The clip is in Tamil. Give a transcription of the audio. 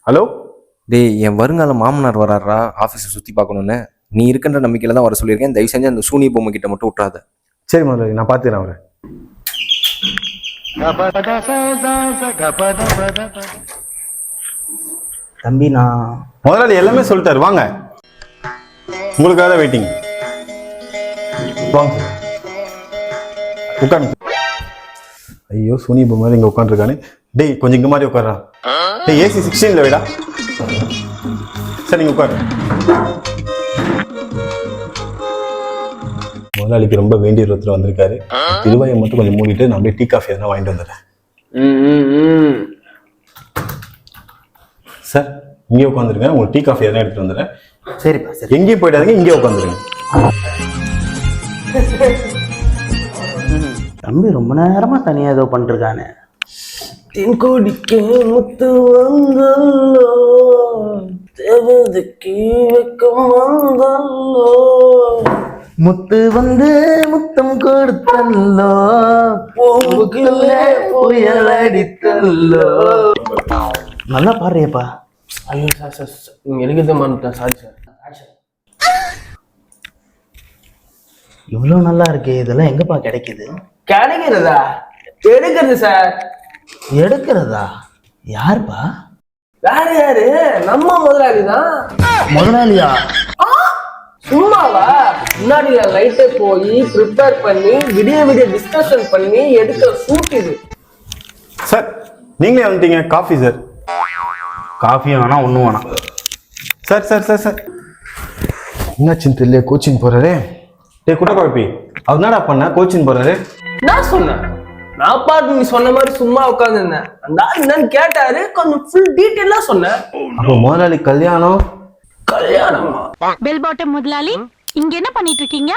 ஹலோ டேய், என் வருங்கால மாமனார் வராரா ஆஃபீஸை சுற்றி பார்க்கணுன்னு. நீ இருக்கின்ற நம்பிக்கையில் தான் வர சொல்லியிருக்கேன். தயவு செஞ்சு அந்த சூனி பொம்மை கிட்ட மட்டும் விட்றாத. சரி முதலாளி, நான் பார்த்துக்கிறேன் அவரை. தம்பி நான் முதலாளி எல்லாமே சொல்லிட்டாரு, வாங்க. உங்களுக்காக தான் வெயிட்டிங். வாங்க சார், உட்காந்து. ஐயோ, சோனி பொம்மை இங்கே உட்காந்துருக்கானே. டேய், கொஞ்சம் இங்கே மாதிரி உட்கார்றா. டேய், ஏசி 16 வைடா. சரி, நீங்கள் உட்காரு. முதலாளிக்கு ரொம்ப வேண்டிய ஒருத்தர் வந்திருக்காரு. திருவாயை மட்டும் கொஞ்சம் மூடிட்டு நான் அப்படியே டீ காஃபி எதனா வாங்கிட்டு வந்துடுறேன். சார், இங்கே உட்காந்துருங்க. உங்களுக்கு டீ காஃபி எதனா எடுத்துட்டு வந்துடுறேன். சரிப்பா சரி. எங்கேயும் போயிடாதீங்க, இங்கே உட்காந்துருங்க. தம்பி ரொம்ப நேரமா தனியா ஏதோ பண்ணிருக்கானே. தென்கோடிக்கு முத்து வந்தல்லோ, தேவதைக்கு வெக்கம் வந்தல்லோ, முத்து வந்து முத்தம் கொடுத்தல்லோ, பூவுக்குள்ளே புயல் அடித்தல்லோ. நல்லா பாடுறியப்பா. ஐயோ சார் சார் எனக்கு தான் மாட்டேன். Sorry sir. இவ்வளவு நல்லா இருக்கு, இதெல்லாம் எங்கப்பா கிடைக்குது? கிடைக்கிறதா? எடுக்கிறது சார். எடுக்கிறதா? யாருப்பா? வேற யாரு? நம்ம முதலாளி தான். முதலாளியா? சும்மாவா? முன்னாடி லைட்டே போய் ப்ரிப்பேர் பண்ணி விடிய விடிய டிஸ்கஷன் பண்ணி எடுக்கிற ஷூட் இது. சார், நீங்களே வந்துட்டீங்க. Coffee sir. காஃபியும் வேணாம், ஒன்றும் வேணாம். சார் சார் சார் சார் என்னாச்சுன்னு தெரியல, கோச்சிங் போறாரு. டே குட்ட குழப்பி, அவர் என்னடா பண்ண? கோச்சிங் போறாரு. நான் சொன்னேன், நான் பாட்டு நீ சொன்ன மாதிரி சும்மா உட்கார்ந்து இருந்தேன். அந்த ஆள் என்னன்னு கேட்டாரு, கொஞ்சம் ஃபுல் டீட்டெயிலா சொன்னேன். அப்போ முதலாளி கல்யாணம். கல்யாணமா? பெல் பாட்டம் முதலாளி, இங்க என்ன பண்ணிட்டு இருக்கீங்க?